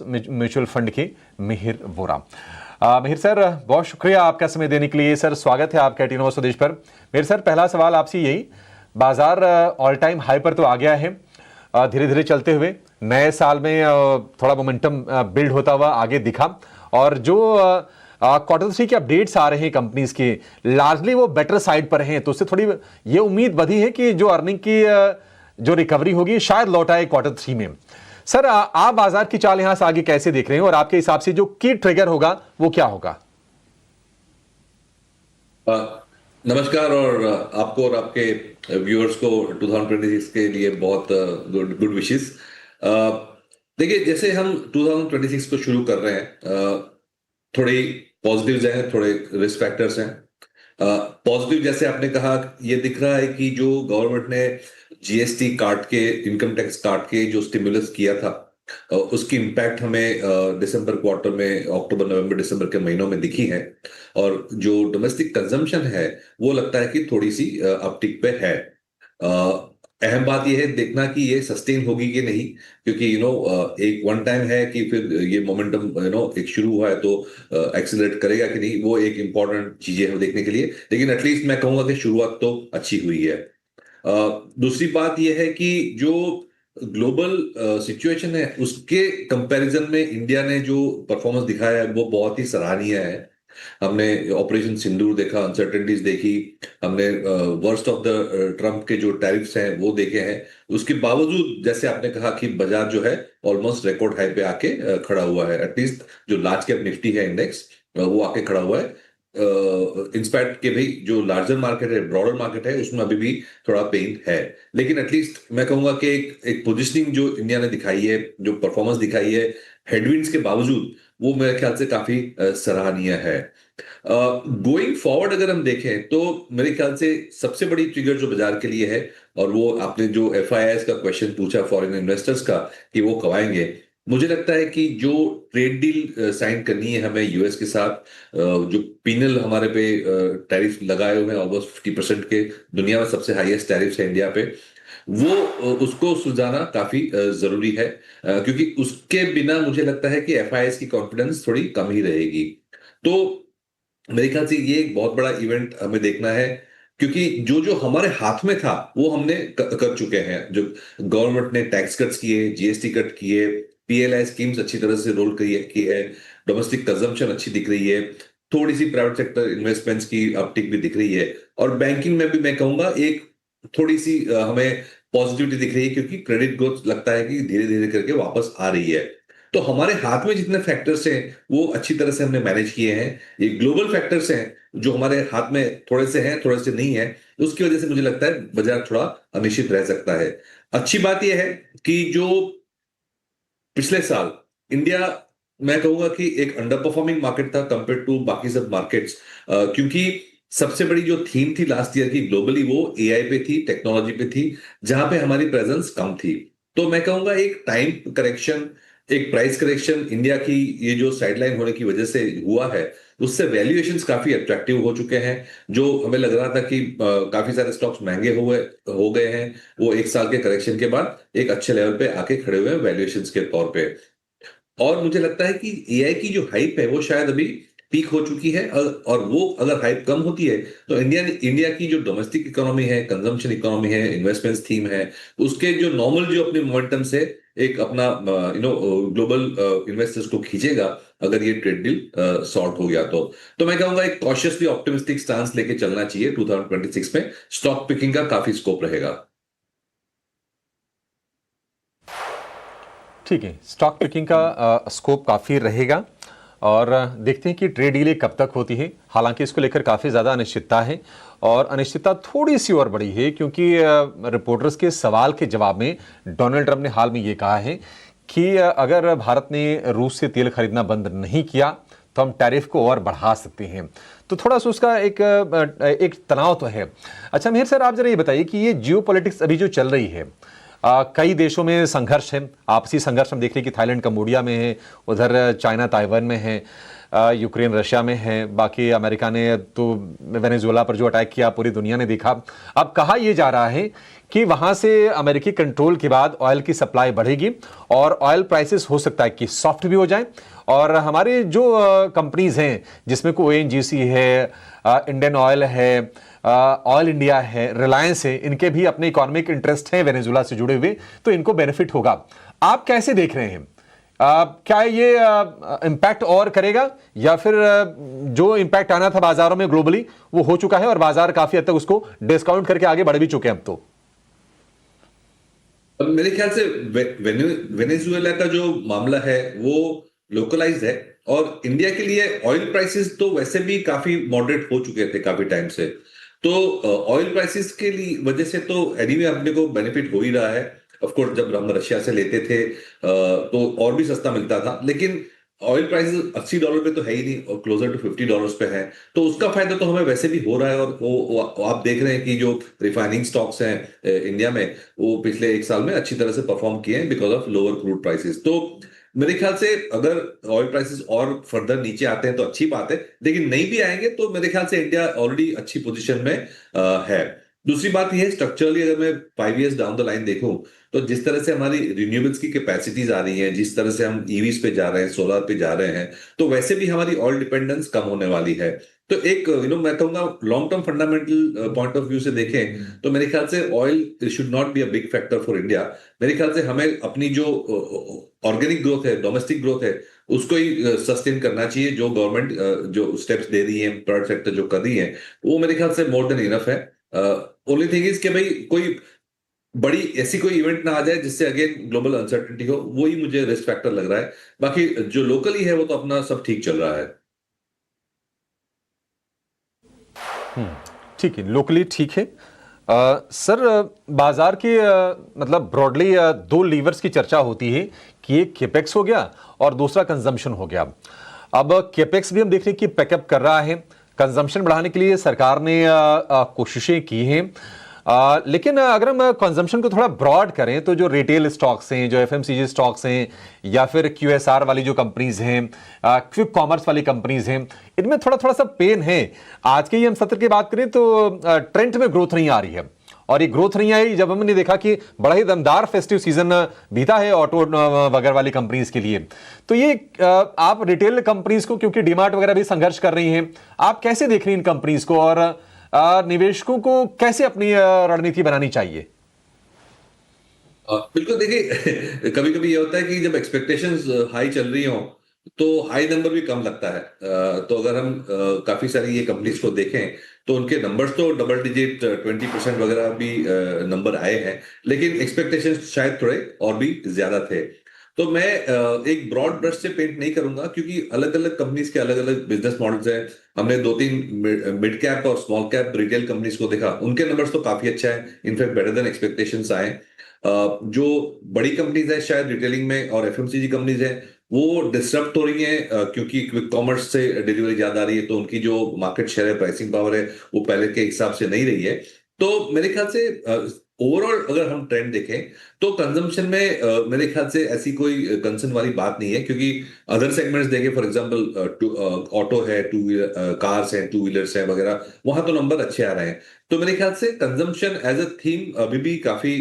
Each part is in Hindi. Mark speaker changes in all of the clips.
Speaker 1: म्यूचुअल फंड के मिहिर वोरा। मिहिर सर, बहुत शुक्रिया आपका समय देने के लिए। सर, स्वागत है आपका टीनोवा स्वदेश पर। मिहिर सर, पहला सवाल आपसे यही, बाजार ऑल टाइम हाई पर तो आ गया है, धीरे धीरे चलते हुए नए साल में थोड़ा मोमेंटम बिल्ड होता हुआ आगे दिखा, और जो क्वार्टर 3 के अपडेट्स आ रहे हैं कंपनीज के, लार्जली वो बेटर साइड पर हैं, तो उससे थोड़ी ये उम्मीद बढ़ी है कि जो अर्निंग की जो रिकवरी होगी शायद लौट आए क्वार्टर 3 में। सर, आप बाजार की चाल यहां से आगे कैसे देख रहे हैं, और आपके हिसाब से जो की ट्रिगर होगा वो क्या होगा?
Speaker 2: नमस्कार, और आपको और आपके व्यूअर्स को 2026 के लिए बहुत गुड विशेस। देखिए, जैसे हम 2026 को शुरू कर रहे हैं, थोड़ी पॉजिटिव्स हैं, थोड़े रिस्क फैक्टर्स हैं। पॉजिटिव जैसे आपने कहा, ये दिख रहा है कि जो गवर्नमेंट ने जीएसटी काट के, इनकम टैक्स काट के जो स्टिमुलस किया था, उसकी इम्पैक्ट हमें दिसंबर क्वार्टर में, अक्टूबर नवंबर दिसंबर के महीनों में दिखी है। और जो डोमेस्टिक कंजम्पशन है वो लगता है कि थोड़ी सी अपटिक पे है। अहम बात यह है देखना कि ये सस्टेन होगी कि नहीं, क्योंकि एक वन टाइम है कि फिर ये मोमेंटम एक शुरू हुआ है तो एक्सीलरेट करेगा कि नहीं, वो एक इंपॉर्टेंट चीजें हैं देखने के लिए। लेकिन एटलीस्ट मैं कहूंगा कि शुरुआत तो अच्छी हुई है। दूसरी बात यह है कि जो ग्लोबल सिचुएशन है उसके कंपैरिजन में इंडिया ने जो परफॉर्मेंस दिखाया है वो बहुत ही सराहनीय है। हमने ऑपरेशन सिंदूर देखा, अनसर्टेनिटीज देखी, हमने वर्स्ट ऑफ द ट्रम्प के जो टैरिफ्स हैं वो देखे हैं। उसके बावजूद जैसे आपने कहा कि बाजार जो है ऑलमोस्ट रिकॉर्ड हाई पे आके खड़ा हुआ है। एटलीस्ट जो लार्ज कैप निफ्टी है इंडेक्स, वो आके खड़ा हुआ है। इंस्पाइट के भी जो लार्जर मार्केट है, ब्रॉडर मार्केट है, उसमें अभी भी थोड़ा पेन है। लेकिन एटलीस्ट मैं कहूंगा कि एक पोजिशनिंग जो इंडिया ने दिखाई है, जो परफॉर्मेंस दिखाई है हेडविंड्स के बावजूद, वो मेरे ख्याल से काफी सराहनीय है। गोइंग फॉरवर्ड अगर हम देखें तो मेरे ख्याल से सबसे बड़ी ट्रिगर जो बाजार के लिए है, और वो आपने जो एफआईआईएस का क्वेश्चन पूछा फॉरेन इन्वेस्टर्स का कि वो कब आएंगे, मुझे लगता है कि जो ट्रेड डील साइन करनी है हमें यूएस के साथ, जो पिनल हमारे पे टैरिफ लगाए हुए हैं ऑलमोस्ट 50% के, दुनिया में सबसे हाईएस्ट टैरिफ है इंडिया पे, वो उसको सुलझाना काफी जरूरी है। क्योंकि उसके बिना मुझे लगता है कि एफआईआईएस की कॉन्फिडेंस थोड़ी कम ही रहेगी। तो मेरे ख्याल से ये एक बहुत बड़ा इवेंट हमें देखना है, क्योंकि जो जो हमारे हाथ में था वो हमने कर चुके हैं। जो गवर्नमेंट ने टैक्स कट्स किए, जीएसटी कट किए, पीएलआई स्कीम्स अच्छी तरह से रोल की है, डोमेस्टिक कंजम्पशन अच्छी दिख रही है, थोड़ी सी प्राइवेट सेक्टर इन्वेस्टमेंट्स की अपटिक भी दिख रही है, और बैंकिंग में भी मैं कहूंगा एक थोड़ी सी हमें पॉजिटिविटी दिख रही है, क्योंकि क्रेडिट ग्रोथ लगता है कि धीरे धीरे करके वापस आ रही है। तो हमारे हाथ में जितने फैक्टर्स हैं वो अच्छी तरह से हमने मैनेज किए हैं। ये ग्लोबल फैक्टर्स हैं जो हमारे हाथ में थोड़े से हैं, थोड़े से नहीं है, उसकी वजह से मुझे लगता है बाजार थोड़ा अनिश्चित रह सकता है। अच्छी बात यह है कि जो पिछले साल इंडिया, मैं कहूंगा कि एक अंडर परफॉर्मिंग मार्केट था कंपेयर टू बाकी सब मार्केट्स, क्योंकि सबसे बड़ी जो थीम थी लास्ट ईयर की ग्लोबली, वो एआई पे थी, टेक्नोलॉजी पे थी, जहां पे हमारी प्रेजेंस कम थी। तो मैं कहूंगा एक टाइम करेक्शन, एक प्राइस करेक्शन इंडिया की ये जो साइडलाइन होने की वजह से हुआ है, उससे वैल्यूएशंस काफी अट्रैक्टिव हो चुके हैं। जो हमें लग रहा था कि काफी सारे स्टॉक्स महंगे हो गए हैं, वो एक साल के करेक्शन के बाद एक अच्छे लेवल पे आके खड़े हुए हैं वैल्यूएशंस के तौर पे। और मुझे लगता है कि एआई की जो हाइप है वो शायद अभी पीक हो चुकी है, और वो अगर हाइप कम होती है तो इंडिया की जो डोमेस्टिक इकोनॉमी है, कंजम्पशन इकोनॉमी है, इन्वेस्टमेंट्स थीम है, उसके जो नॉर्मल जो अपने मोमेंटम से एक अपना ग्लोबल इन्वेस्टर्स को खींचेगा अगर ये ट्रेड डील सॉर्ट हो गया तो मैं कहूंगा एक कॉशियसली ऑप्टिमिस्टिक स्टांस लेके चलना चाहिए। 2026 में स्टॉक पिकिंग का काफी स्कोप रहेगा।
Speaker 1: ठीक है, स्टॉक पिकिंग का स्कोप काफ़ी रहेगा, और देखते हैं कि ट्रेड डील कब तक होती है। हालांकि इसको लेकर काफ़ी ज़्यादा अनिश्चितता है, और अनिश्चितता थोड़ी सी और बड़ी है क्योंकि रिपोर्टर्स के सवाल के जवाब में डोनाल्ड ट्रंप ने हाल में ये कहा है कि अगर भारत ने रूस से तेल खरीदना बंद नहीं किया तो हम टैरिफ को और बढ़ा सकते हैं। तो थोड़ा सा उसका एक तनाव तो है। अच्छा मिहिर सर, आप जरा ये बताइए कि ये जियोपॉलिटिक्स अभी जो चल रही है, कई देशों में संघर्ष है, आपसी संघर्ष हम देख रहे हैं कि थाईलैंड कंबोडिया में है, उधर चाइना ताइवान में है, यूक्रेन रशिया में है, बाकी अमेरिका ने तो वेनेजुएला पर जो अटैक किया पूरी दुनिया ने देखा। अब कहा यह जा रहा है कि वहां से अमेरिकी कंट्रोल के बाद ऑयल की सप्लाई बढ़ेगी और ऑयल प्राइसेस हो सकता है कि सॉफ्ट भी हो जाए, और हमारे जो कंपनीज हैं जिसमें कोई ओएनजीसी है, इंडियन ऑयल है, ऑयल इंडिया है, रिलायंस है, इनके भी अपने इकोनॉमिक इंटरेस्ट हैं वेनेजुएला से जुड़े हुए, तो इनको बेनिफिट होगा। आप कैसे देख रहे हैं? क्या ये इम्पैक्ट और करेगा, या फिर जो इम्पैक्ट आना था बाजारों में ग्लोबली वो हो चुका है और बाजार काफी हद तक उसको डिस्काउंट करके आगे बढ़ भी चुके हैं अब तो?
Speaker 2: अब मेरे ख्याल से वेनेजुएला का जो मामला है वो लोकलाइज्ड है, और इंडिया के लिए ऑयल प्राइसेस तो वैसे भी काफी मॉडरेट हो चुके थे काफी टाइम से। तो ऑयल प्राइसेस के लिए वजह से तो एनीवे अपने को बेनिफिट हो ही रहा है। ऑफ कोर्स जब हम रशिया से लेते थे तो और भी सस्ता मिलता था, लेकिन ऑयल प्राइस $80 पे तो है ही नहीं, और क्लोजर टू $50 पे है। तो उसका फायदा तो हमें वैसे भी हो रहा है, और वो आप देख रहे हैं कि जो रिफाइनिंग स्टॉक्स हैं इंडिया में, वो पिछले एक साल में अच्छी तरह से परफॉर्म किए हैं because of lower crude prices. तो मेरे ख्याल से अगर ऑयल प्राइसेस और फर्दर नीचे आते हैं तो अच्छी बात है, लेकिन नहीं भी आएंगे तो मेरे ख्याल से इंडिया ऑलरेडी अच्छी पोजीशन में है। दूसरी बात यह है, स्ट्रक्चरली अगर मैं 5 years डाउन द लाइन देखूं, तो जिस तरह से हमारी रिन्यूएबल्स की कैपेसिटीज आ रही हैं, जिस तरह से हम ईवीज पे जा रहे हैं, सोलर पे जा रहे हैं, तो वैसे भी हमारी ऑयल डिपेंडेंस कम होने वाली है। तो एक मैं कहूंगा long term fundamental point of view से देखें तो मेरे ख्याल से oil should not be a big factor for India. मेरे ख्याल से हमें अपनी जो ऑर्गेनिक ग्रोथ है, डोमेस्टिक ग्रोथ है, उसको ही सस्टेन करना चाहिए। जो गवर्नमेंट जो स्टेप्स दे रही है, प्राइवेट सेक्टर जो कर रही है, वो मेरे ख्याल से मोर देन इनफ है। ओनली थिंग इज कि भाई कोई बड़ी ऐसी कोई इवेंट ना आ जाए जिससे अगेन ग्लोबल अनसर्टेनिटी हो, वो ही मुझे रिस्क फैक्टर लग रहा है। बाकी जो लोकली है वो तो अपना सब ठीक चल रहा है।
Speaker 1: ठीक है, लोकली ठीक है। सर, बाजार के मतलब ब्रॉडली दो लीवर्स की चर्चा होती है कि एक केपेक्स हो गया और दूसरा कंजम्पशन हो गया। अब केपेक्स भी हम देख रहे हैं कि पैकअप कर रहा है, कंजम्पशन बढ़ाने के लिए सरकार ने कोशिशें की हैं। लेकिन अगर हम कंजम्पशन को थोड़ा ब्रॉड करें तो जो रिटेल स्टॉक्स हैं, जो एफएमसीजी स्टॉक्स हैं, या फिर क्यूएसआर वाली जो कंपनीज हैं, क्विक कॉमर्स वाली कंपनीज हैं, इनमें थोड़ा थोड़ा सा पेन है। आज के ही हम सत्र की बात करें तो ट्रेंड में ग्रोथ नहीं आ रही है, और ये ग्रोथ नहीं आई जब हमने देखा कि बड़ा ही दमदार फेस्टिव सीजन बीता है ऑटो वगैरह वाली कंपनीज के लिए। तो ये आप रिटेल कंपनीज को, क्योंकि डीमार्ट वगैरह भी संघर्ष कर रही हैं, आप कैसे देख रही हैं इन कंपनीज को, और निवेशकों को कैसे अपनी रणनीति बनानी चाहिए?
Speaker 2: बिल्कुल, देखिए कभी कभी ये होता है कि जब एक्सपेक्टेशंस हाई चल रही हो तो हाई नंबर भी कम लगता है। तो अगर हम काफी सारी ये कंपनीज को देखें तो उनके नंबर्स तो डबल डिजिट 20% वगैरह भी नंबर आए हैं, लेकिन एक्सपेक्टेशंस शायद थोड़े और भी ज्यादा थे। तो मैं एक ब्रॉड ब्रश से पेंट नहीं करूंगा, क्योंकि अलग अलग कंपनीज के अलग अलग बिजनेस मॉडल्स हैं। हमने 2-3 मिड कैप और स्मॉल कैप रिटेल कंपनीज को देखा, उनके नंबर्स तो काफी अच्छा है, इनफैक्ट बेटर देन एक्सपेक्टेशंस आए। जो बड़ी कंपनीज है शायद रिटेलिंग में और एफएमसीजी कंपनीज है, वो डिस्टर्ब हो रही हैं क्योंकि क्विक कॉमर्स से डिलीवरी ज्यादा आ रही है, तो उनकी जो मार्केट शेयर है, प्राइसिंग पावर है, वो पहले के हिसाब से नहीं रही है। तो मेरे ख्याल से ओवरऑल अगर हम ट्रेंड देखें तो कंजम्पशन में मेरे ख्याल से ऐसी कोई कंसर्न वाली बात नहीं है, क्योंकि अदर सेगमेंट्स देखें, फॉर एग्जांपल ऑटो है, टू व्हीलर कार्स हैं, टू व्हीलर्स हैं वगैरह, वहां तो नंबर अच्छे आ रहे हैं। तो मेरे ख्याल से कंजम्पशन एज अ थीम अभी भी काफी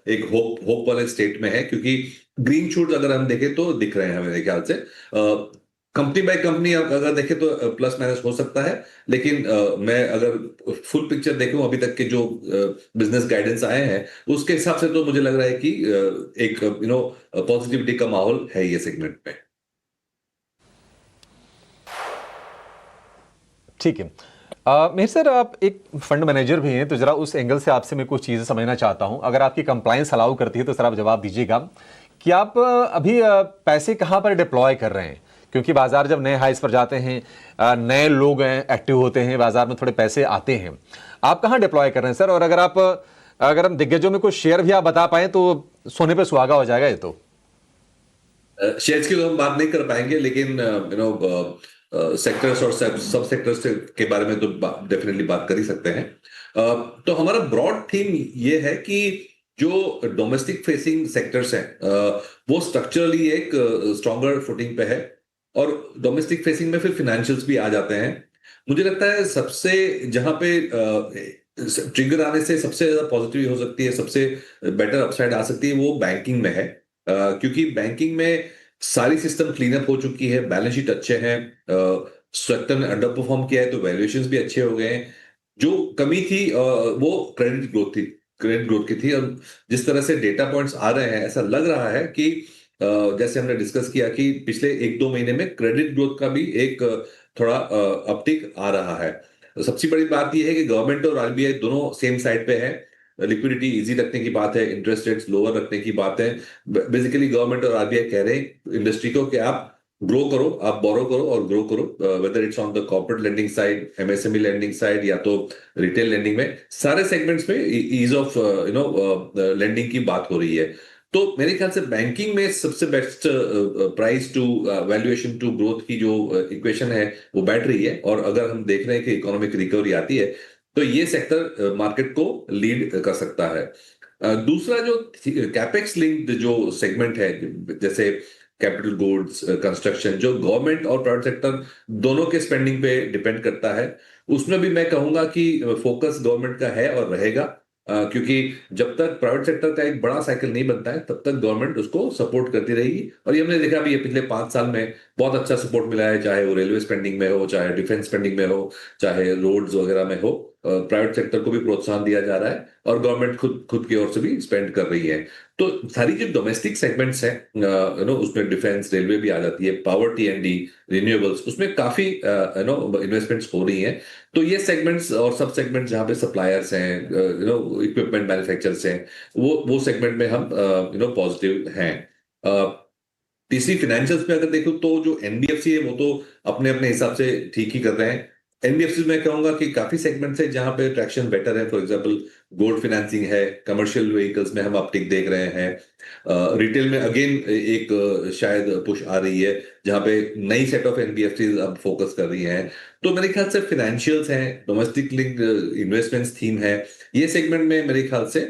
Speaker 2: एक होप वाले स्टेट में है, क्योंकि ग्रीन शूट अगर हम देखें तो दिख रहे हैं मेरे ख्याल से। कंपनी बाय कंपनी अगर देखें तो प्लस माइनस हो सकता है, लेकिन मैं अगर फुल पिक्चर देखूं अभी तक के जो बिजनेस गाइडेंस आए हैं उसके हिसाब से तो मुझे लग रहा है कि एक पॉजिटिविटी का माहौल है ये सेगमेंट में।
Speaker 1: ठीक है। मेहर सर, आप एक फंड मैनेजर भी हैं, तो जरा उस एंगल से आपसे मैं कुछ चीजें समझना चाहता हूं। अगर आपकी कंप्लायंस अलाउ करती है तो सर आप जवाब दीजिएगा कि आप अभी पैसे कहां पर डिप्लॉय कर रहे हैं, क्योंकि बाजार जब नए हाइस पर जाते हैं, नए लोग एक्टिव होते हैं, बाजार में थोड़े पैसे आते हैं, आप कहां डिप्लॉय कर रहे हैं सर? और अगर हम दिग्गजों में कुछ शेयर भी आप बता पाए तो सोने पे सुहागा हो जाएगा ये तो।
Speaker 2: शेयर्स की तो हम बात नहीं कर पाएंगे, लेकिन सेक्टर्स और सब सेक्टर्स के बारे में तो डेफिनेटली बात कर ही सकते हैं। तो हमारा ब्रॉड थीम ये है कि जो डोमेस्टिक फेसिंग सेक्टर्स हैं वो स्ट्रक्चरली एक स्ट्रॉन्गर फुटिंग पे है। और डोमेस्टिक फेसिंग में फिर फाइनेंशियल्स भी आ जाते हैं। मुझे लगता है सबसे जहां पे ट्रिगर आने से सबसे ज्यादा पॉजिटिव हो सकती है, सबसे बेटर अपसाइड आ सकती है, वो बैंकिंग में है। क्योंकि बैंकिंग में सारी सिस्टम क्लीन अप हो चुकी है, बैलेंस शीट अच्छे हैं, सेक्टर ने अंडर परफॉर्म किया है तो वैल्यूएशंस भी अच्छे हो गए हैं। जो कमी थी वो क्रेडिट ग्रोथ थी, क्रेडिट ग्रोथ की थी। और जिस तरह से डेटा पॉइंट्स आ रहे हैं, ऐसा लग रहा है कि जैसे हमने डिस्कस किया कि पिछले 1-2 महीने में क्रेडिट ग्रोथ का भी एक थोड़ा अपटिक आ रहा है। तो सबसे बड़ी बात यह है कि गवर्नमेंट और आरबीआई दोनों सेम साइड पे है। लिक्विडिटी इजी रखने की बात है, इंटरेस्ट रेट्स लोअर रखने की बात है। बेसिकली गवर्नमेंट और आरबीआई कह रहे हैं इंडस्ट्री को कि आप ग्रो करो, आप बोरो करो और ग्रो करो, whether it's on the corporate lending side, MSME lending side, या तो रिटेल लेंडिंग में, सारे सेगमेंट्स में ईज ऑफ लेंडिंग की बात हो रही है। तो मेरे ख्याल से बैंकिंग में सबसे best price to valuation to growth की जो इक्वेशन है वो बैठ रही है। और अगर हम देख रहे हैं कि इकोनॉमिक रिकवरी आती है तो ये सेक्टर मार्केट को लीड कर सकता है। दूसरा जो कैपेक्स लिंक्ड जो सेगमेंट है, जैसे कैपिटल गुड्स, कंस्ट्रक्शन, जो गवर्नमेंट और प्राइवेट सेक्टर दोनों के स्पेंडिंग पे डिपेंड करता है, उसमें भी मैं कहूंगा कि फोकस गवर्नमेंट का है और रहेगा। क्योंकि जब तक प्राइवेट सेक्टर का एक बड़ा साइकिल नहीं बनता है तब तक गवर्नमेंट उसको सपोर्ट करती रहेगी। और ये हमने देखा भी है पिछले 5 साल में बहुत अच्छा सपोर्ट मिला है, चाहे वो रेलवे स्पेंडिंग में हो, चाहे डिफेंस स्पेंडिंग में हो, चाहे रोड्स वगैरह में हो। प्राइवेट सेक्टर को भी प्रोत्साहन दिया जा रहा है और गवर्नमेंट खुद खुद की ओर से भी स्पेंड कर रही है। तो सारी जो डोमेस्टिक सेगमेंट्स हैं, उसमें डिफेंस, रेलवे भी आ जाती है, पावर टी&डी, रिन्यूएबल्स, उसमें काफी इन्वेस्टमेंट्स हो रही हैं। तो ये सेगमेंट्स और सब सेगमेंट जहां पे सप्लायर्स हैं, इक्विपमेंट मैन्युफैक्चरर्स हैं, वो सेगमेंट में हम पॉजिटिव हैं। तीसरी फाइनेंशियल्स में अगर देखो तो जो एनबीएफसी है वो तो अपने अपने हिसाब से ठीक ही कर रहे हैं। एनबीएफसी में कहूंगा कि काफी सेगमेंट्स है जहां पे ट्रैक्शन बेटर है। फॉर एग्जांपल गोल्ड फाइनेंसिंग है, कमर्शियल व्हीकल्स में हम अपटिक देख रहे हैं, रिटेल में अगेन एक शायद पुश आ रही है जहां पे नई सेट ऑफ एनबीएफसी अब फोकस कर रही हैं। तो मेरे ख्याल से फाइनेंशियल्स हैं, डोमेस्टिक लिंक इन्वेस्टमेंट्स थीम है, ये सेगमेंट में मेरे ख्याल से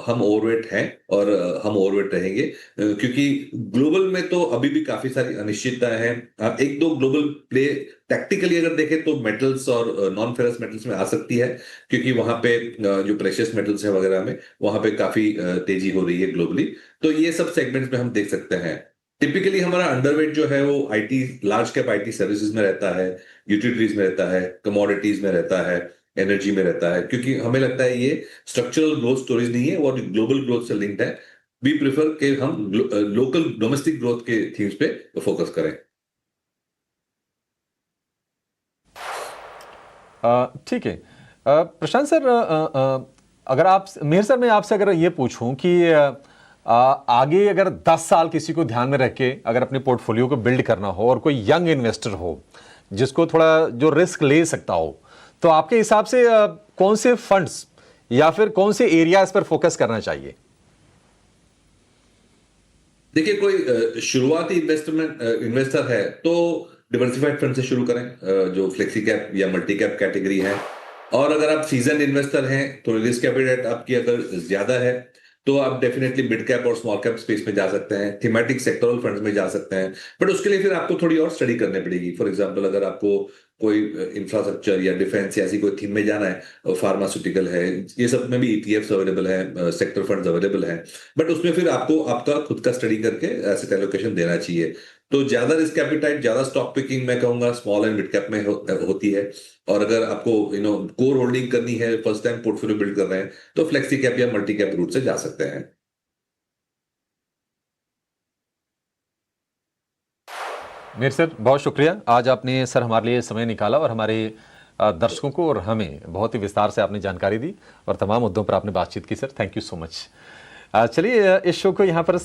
Speaker 2: हम ओवरवेट हैं और हम ओवरवेट रहेंगे। क्योंकि ग्लोबल में तो अभी भी काफी सारी अनिश्चितताएं हैं। आप एक दो ग्लोबल प्ले टैक्टिकली अगर देखें तो मेटल्स और नॉन फेरस मेटल्स में आ सकती है, क्योंकि वहां पे जो प्रेशियस मेटल्स है वगैरह में वहां पे काफी तेजी हो रही है ग्लोबली। तो ये सब सेगमेंट्स में हम देख सकते हैं। टिपिकली हमारा अंडरवेट जो है वो IT, large cap IT services में रहता है, यूटिलिटीज में रहता है, कमोडिटीज में रहता है, एनर्जी में रहता है, क्योंकि हमें लगता है ये स्ट्रक्चरल ग्रोथ स्टोरीज नहीं है, वो ग्लोबल ग्रोथ से लिंक्ड है। वी प्रिफर कि हम लोकल डोमेस्टिक ग्रोथ के थीम्स पे फोकस करें।
Speaker 1: ठीक है। प्रशांत सर, अगर आप, मेहर सर, मैं आपसे अगर ये पूछूं कि आगे अगर 10 साल किसी को ध्यान में रख के अगर अपने पोर्टफोलियो को बिल्ड करना हो और कोई यंग इन्वेस्टर हो जिसको थोड़ा जो रिस्क ले सकता हो, तो आपके हिसाब से कौन से फंड्स या फिर कौन से एरियाज पर फोकस करना चाहिए?
Speaker 2: देखिए, कोई शुरुआती इन्वेस्टर है तो डिवर्सिफाइड फंड से शुरू करें, जो फ्लेक्सी कैप या मल्टी कैप कैटेगरी है। और अगर आप सीजन इन्वेस्टर हैं तो रिस्क कैपिटल आपकी अगर ज्यादा है तो आप डेफिनेटली मिड कैप और स्मॉल कैप स्पेस में जा सकते हैं, थीमेटिक सेक्टरल फंड्स में जा सकते हैं। बट उसके लिए फिर आपको थोड़ी और स्टडी करनी पड़ेगी। फॉर एग्जांपल अगर आपको कोई इंफ्रास्ट्रक्चर या डिफेंस या ऐसी कोई थीम में जाना है, फार्मास्यूटिकल है, ये सब में भी ईटीएफ्स अवेलेबल है, सेक्टर फंड्स अवेलेबल हैं। बट उसमें फिर आपको आपका खुद का स्टडी करके एसेट एलोकेशन देना चाहिए। तो ज्यादा रिस्क एपिटाइट, ज्यादा स्टॉक पिकिंग मैं कहूंगा स्मॉल एंड मिड कैप में होती है। और अगर आपको कोर होल्डिंग करनी है, फर्स्ट टाइम पोर्टफोलियो बिल्ड कर रहे हैं, तो फ्लेक्सी कैप या मल्टी कैप रूट से जा सकते हैं।
Speaker 1: मेहर सर, बहुत शुक्रिया, आज आपने सर हमारे लिए समय निकाला और हमारे दर्शकों को और हमें बहुत ही विस्तार से आपने जानकारी दी और तमाम मुद्दों पर आपने बातचीत की। Sir, thank you so much. चलिए इस शो को यहाँ पर